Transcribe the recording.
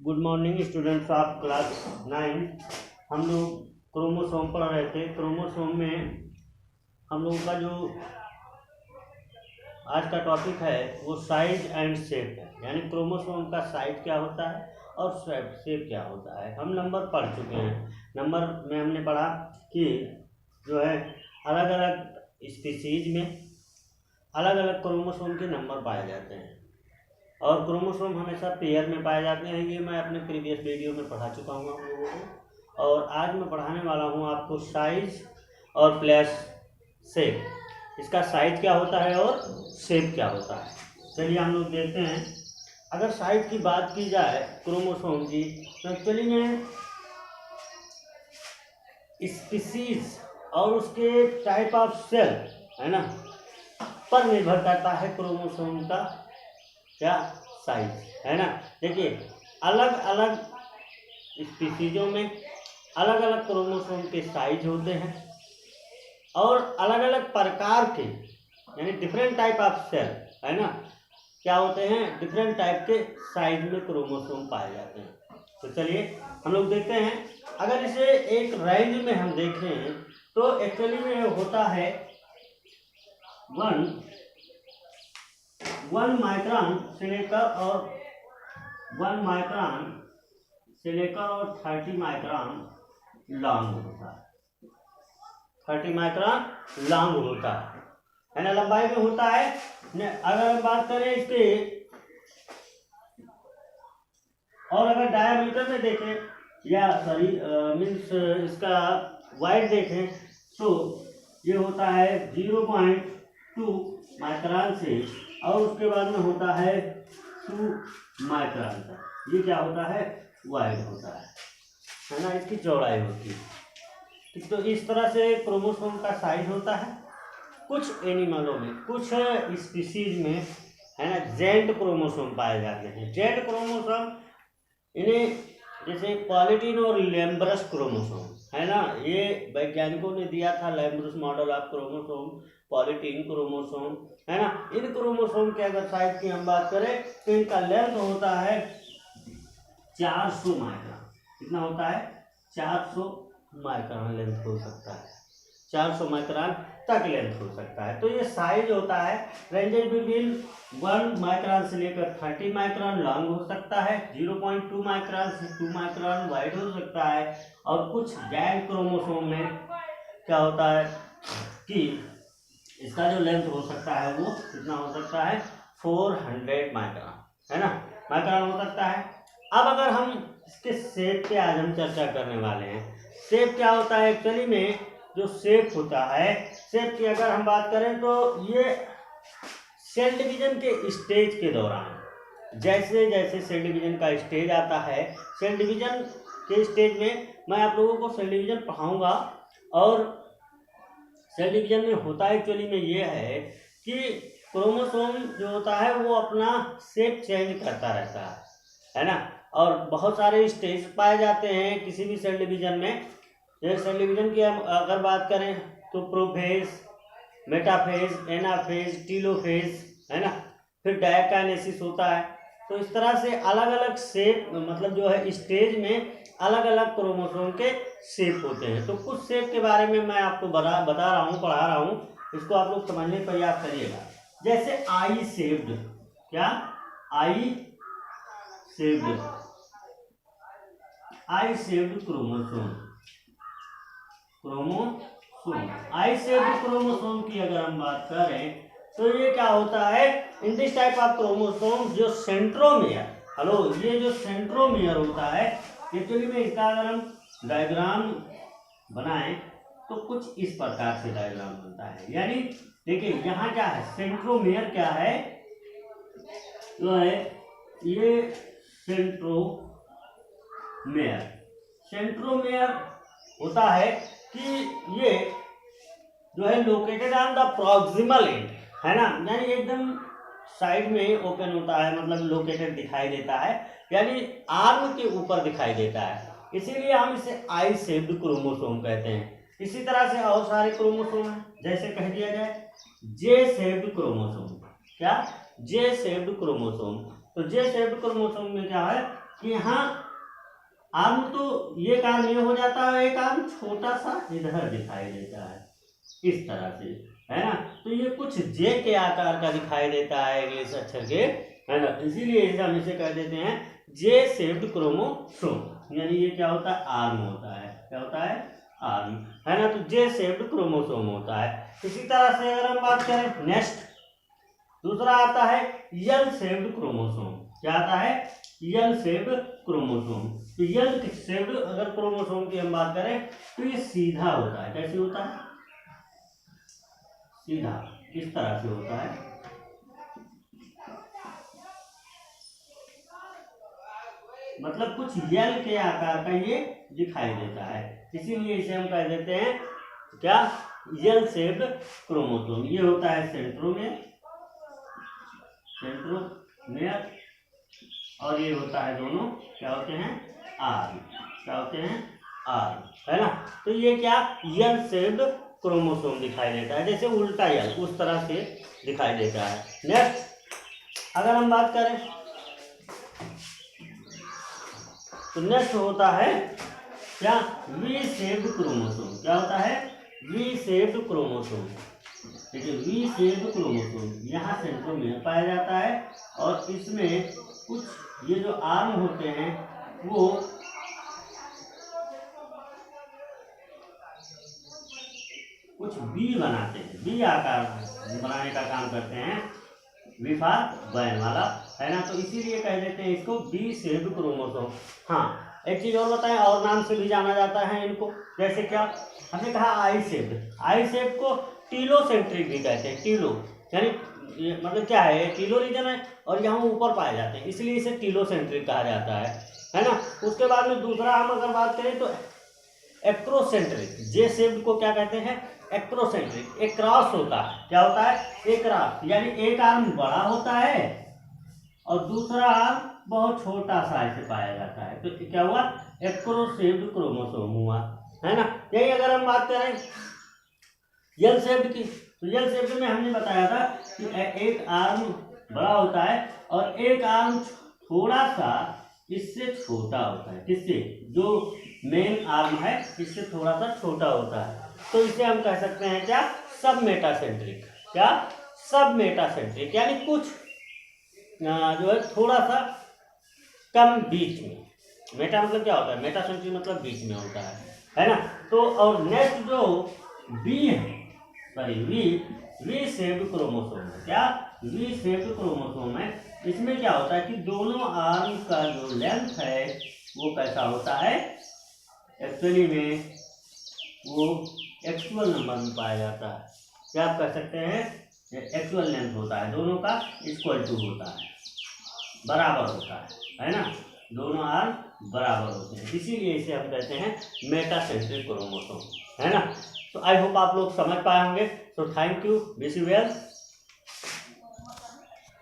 Good morning students of class 9। हम लोग chromosome पढ़ रहे थे। क्रोमोसोम में हम लोगों का जो आज का टॉपिक है वो साइज एंड शेप है, यानी क्रोमोसोम का साइज क्या होता है और शेप क्या होता है। हम नंबर पढ़ चुके हैं। नंबर में हमने पढ़ा कि जो है अलग अलग स्पीसीज में अलग अलग क्रोमोसोम के नंबर पाए जाते हैं और क्रोमोसोम हमेशा पेयर में पाए जाते हैं। ये मैं अपने प्रीवियस वीडियो में पढ़ा चुका हूँ आप लोगों को, और आज मैं पढ़ाने वाला हूँ आपको साइज और प्लस शेप। इसका साइज क्या होता है और शेप क्या होता है, चलिए हम लोग देखते हैं। अगर साइज की बात की जाए क्रोमोसोम की, तो एक्चुअली में स्पीसीज और उसके टाइप ऑफ सेल है ना पर निर्भर करता है क्रोमोसोम का क्या साइज है ना। देखिए अलग अलग स्पीसीजों में अलग अलग क्रोमोसोम के साइज होते हैं और अलग अलग प्रकार के यानी डिफरेंट टाइप ऑफ सेल है ना क्या होते हैं, डिफरेंट टाइप के साइज में क्रोमोसोम पाए जाते हैं। तो चलिए हम लोग देखते हैं। अगर इसे एक रेंज में हम देखें तो एक्चुअली में होता है 1 माइक्रोन से लेकर और 30 माइक्रोन लॉन्ग होता है। 30 माइक्रोन लॉन्ग होता है ना, लंबाई में होता है। अगर हम बात करें इसके और अगर डायमीटर में देखें या सॉरी मीन्स इसका वाइड देखें तो ये होता है 0.2 माइक्रोन से और उसके बाद में होता है 2 माइक्रोन तक। ये क्या होता है, वाइड होता है ना, इसकी चौड़ाई होती है। तो इस तरह से क्रोमोसोम का साइज होता है। कुछ एनिमलों में, कुछ स्पीसीज में है ना जेंट क्रोमोसोम पाए जाते हैं। जेंट क्रोमोसोम इन्हें जैसे पॉलीटीन और लैम्ब्रस क्रोमोसोम है ना, ये वैज्ञानिकों ने दिया था lampbrush model of chromosome, polytene chromosome है ना। इन क्रोमोसोम के अगर साइज की हम बात करें तो इनका लेंथ होता है 400 माइक्रोन। कितना होता है, 400 माइक्रोन लेंथ हो सकता है, 400 माइक्रोन तक लेंथ हो सकता है। तो ये साइज होता है रेंजेस बिटवीन 1 माइक्रोन से लेकर 30 माइक्रोन लॉन्ग हो सकता है, 0.2 माइक्रोन से 2 माइक्रोन वाइड हो सकता है। और कुछ गैंग क्रोमोसोम में क्या होता है कि इसका जो लेंथ हो सकता है वो कितना हो सकता है, 400 माइक्रोन है ना, माइक्रोन हो सकता है। अब अगर हम इसके शेप पे आज हम चर्चा करने वाले हैं। शेप क्या होता है, एक्चुअली में जो शेप होता है, शेप की अगर हम बात करें तो ये सेल डिवीजन के स्टेज के दौरान जैसे जैसे सेल डिवीजन का स्टेज आता है, सेल डिवीजन के स्टेज में मैं आप लोगों को सेल डिवीजन पढ़ाऊंगा। और सेल डिवीजन में होता एक्चुअली में ये है कि क्रोमोसोम जो होता है वो अपना शेप चेंज करता रहता है ना। और बहुत सारे स्टेज पाए जाते हैं किसी भी सेल डिवीजन में। जैसे सेल डिवीजन की हम अगर बात करें तो प्रोफेज, मेटाफेज, एनाफेज, टीलोफेज है ना, फिर डायकाइनेसिस होता है। तो इस तरह से अलग अलग शेप मतलब जो है स्टेज में अलग अलग क्रोमोसोम के शेप होते हैं। तो कुछ शेप के बारे में मैं आपको बता रहा हूँ, पढ़ा रहा हूँ, इसको आप लोग समझने का प्रयास करिएगा। जैसे आई शेप्ड, क्या आई शेप्ड क्रोमोसोम, आई शेप्ड क्रोमोसोम की अगर हम बात करें तो ये क्या होता है, in this type of chromosome जो सेंट्रोमियर, हेलो, ये जो सेंट्रोमियर होता है एक्चुअली में इसका अगर हम डायग्राम बनाएं तो कुछ इस प्रकार से डायग्राम बनता है। यानी देखिए यहाँ क्या है, सेंट्रोमियर क्या है, जो है ये सेंट्रोमियर होता है कि ये जो है located on the proximal and है ना, यानी एकदम साइड में ओपन होता है, मतलब लोकेटेड दिखाई देता है, यानी आर्म के ऊपर दिखाई देता है, इसीलिए हम इसे आई शेप्ड क्रोमोसोम कहते हैं। इसी तरह से और सारे क्रोमोसोम हैं, जैसे कह दिया जाए जे शेप्ड क्रोमोसोम, क्या जे शेप्ड क्रोमोसोम। तो जे शेप्ड क्रोमोसोम में क्या है, कि यहाँ आर्म तो ये आर्म ये हो जाता है, एक आर्म छोटा सा इधर दिखाई देता है इस तरह से, है ना। तो ये कुछ जे के आकार का दिखाई देता है इंग्लिश अक्षर के, है ना। इसीलिए हम इसे कह देते हैं जे शेप्ड क्रोमोसोम, यानी ये क्या होता है, आर्म होता है। क्या होता है, आर्म, है ना। तो जे शेप्ड क्रोमोसोम होता है। इसी तरह से अगर हम बात करें नेक्स्ट, दूसरा आता है यल शेप्ड क्रोमोसोम। क्या आता है, यल शेप्ड क्रोमोसोम। तो यल शेप्ड अगर क्रोमोसोम की हम बात करें तो ये सीधा होता है। कैसे होता है, सीधा, इस तरह से होता है। मतलब कुछ यल के आकार का ये दिखाई देता है, इसीलिए इसे हम कह देते हैं क्या, यल शेप्ड क्रोमोसोम। ये होता है सेंट्रोमियर, सेंट्रोमियर, और ये होता है दोनों क्या होते हैं, आर्म। क्या होते हैं, आर्म, है ना। तो ये क्या, यल शेप्ड क्रोमोसोम दिखाई देता है, जैसे उल्टा यल उस तरह से दिखाई देता है। नेक्स्ट अगर हम बात करें तो नेक्स्ट होता है क्या, वी शेप्ड क्रोमोसोम। क्या होता है, वी शेप्ड क्रोमोसोम। देखिए वी शेप्ड क्रोमोसोम यहाँ सेंट्रोमियर पाया जाता है, और इसमें कुछ ये जो आर्म होते हैं वो कुछ बी बनाते हैं, बी आकार बनाने का काम करते हैं, विफार बैन वाला, है ना। तो इसीलिए कह देते हैं इसको बी शेप्ड क्रोमोसोम। हाँ, एक चीज और बताएं, और नाम से भी जाना जाता है इनको, जैसे क्या हमने कहा आई शेप्ड, आई शेप को टीलोसेंट्रिक भी कहते हैं। टीलो यानी मतलब क्या है, टीलो रीजन है और यहाँ ऊपर पाए जाते हैं, इसलिए इसे टीलोसेंट्रिक कहा जाता है ना। उसके बाद में दूसरा हम अगर बात करें तो एक्रोसेंट्रिक, जे शेप्ड को क्या कहते हैं, एक्रोसेंट्रिक। एक क्रॉस होता है, क्या होता है, एक क्रॉस, यानी एक आर्म बड़ा होता है और दूसरा आर्म बहुत छोटा सा ऐसे पाया जाता है, तो क्या हुआ, एक्रोसेप्ड क्रोमोसोम हुआ, है ना। यही अगर हम बात करें यल शेप्ड की, तो यल शेप्ड में हमने बताया था कि एक आर्म बड़ा होता है और एक आर्म थोड़ा सा इससे छोटा होता है, किससे, जो मेन आर्म है इससे थोड़ा सा छोटा होता है। तो इसे हम कह सकते हैं क्या, सब मेटासेंट्रिक। क्या, सब मेटासेंट्रिक, यानी कुछ जो है थोड़ा सा कम बीच में। मेटा मतलब क्या होता है, मेटासेंट्रिक मतलब बीच में होता है ना। तो और नेक्स्ट जो बी है, सॉरी वी शेप्ड क्रोमोसोम है। क्या, वी शेप्ड क्रोमोसोम है। इसमें क्या होता है कि दोनों आर्म का जो लेंथ है वो कैसा होता है, एक्चुअली में वो एक्चुअल नंबर में पाया जाता है। क्या आप कह सकते हैं, एक्चुअल लेंथ होता है, दोनों का इक्वल टू होता है, बराबर होता है ना। दोनों आर्म बराबर होते हैं, इसीलिए इसे हम कहते हैं मेटासेंट्रिक क्रोमोसोम, है ना। तो आई होप आप लोग समझ पाए होंगे। So thank you, wish you well.